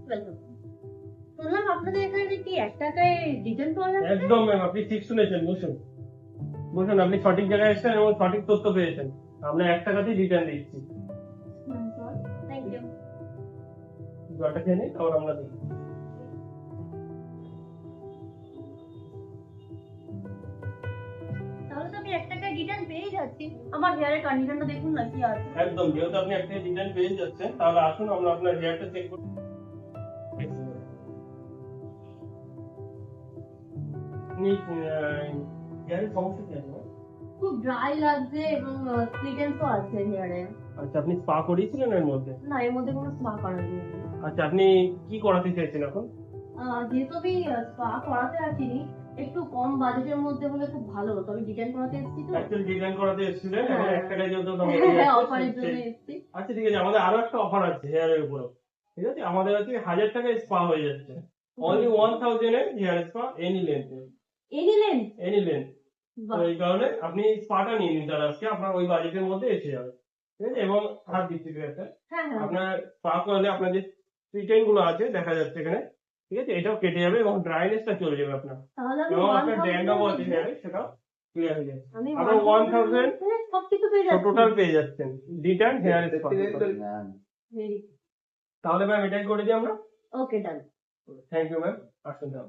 Welcome. শুনলাম আপনাদের এখানে নাকি 1 টাকায় রিটার্ন পাওয়া যাচ্ছে। একদম ম্যাম, আপনি ঠিক শুনেছেন। বসুন বসুন, আপনি সঠিক জায়গায় এসেছেন এবং সঠিক তথ্য পেয়েছেন। আমরা 1 টাকাতেই রিটার্ন দিচ্ছি। Thank you. জলটা খেয়ে নিন, তারপর আমরা দিই। তাহলে তো আমি 1 টাকায় রিটার্ন পেয়ে যাচ্ছি। আমার হেয়ারের কন্ডিশনটা দেখুন না কি আছে। একদম, যেহেতু আপনি 1 টাকা রিটার্ন পেয়ে যাচ্ছেন, তাহলে আসুন আমরা আপনার হেয়ারটা চেক করি। আপনি হেয়ারের সমস্যা কি আছে? খুব ড্রাই লাগছে এবং স্প্লিটেন্সও আছে হেয়ারে। আচ্ছা, আপনি স্পা করিয়েছিলেন এর মধ্যে? না, এর মধ্যে কোনো স্পা করানো নেই। আচ্ছা, আপনি কি করাতে চাইছেন এখন? যেহেতু আমি স্পা করাতে আসিনি, একটু কম বাজেটের মধ্যে হলে খুব ভালো হতো। আমি রিটার্ন করাতে এসেছি তো। অ্যাকচুয়ালি ডিজাইন করাতে এসেছিলেন এবং হ্যাঁ। 1 টাকায় যেহেতু হ্যাঁ, অফারের জন্য এসেছি। আচ্ছা ঠিক আছে, আমাদের আরো একটা অফার আছে হেয়ারের উপর। ঠিক আছে, আমাদের হচ্ছে 1000 টাকায় স্পা হয়ে যাচ্ছে। অনলি 1000 এর hair spa any length. Any length? Any length. বাহ। তো এই কারণে আপনি স্পাটা নিয়ে নিন, তাহলে আজকে আপনার ওই বাজেটের মধ্যে এসে যাবে। ঠিক আছে, এবং হাত দিচ্ছি একটা। হ্যাঁ হ্যাঁ। আপনার স্পা করলে আপনার যে ট্রিটেন গুলো আছে দেখা যাচ্ছে এখানে, ঠিক আছে, এটাও কেটে যাবে এবং ড্রাইনেসটা চলে যাবে আপনার। তাহলে আমি এবং আপনার 1000 ড্যান্ড্রফ এর আছে মধ্যে হেয়ারে, সেটাও ক্লিয়ার হয়ে যাবে। আমি আপনার 1000 সবকিছু পেয়ে যাচ্ছি। টোটাল পেয়ে যাচ্ছেন রিটার্ন হেয়ার স্পা। ভেরি। তাহলে ম্যাম এটাই করে দিই আমরা। ওকে, ডান। থ্যাংক ইউ ম্যাম, আসুন ম্যাম।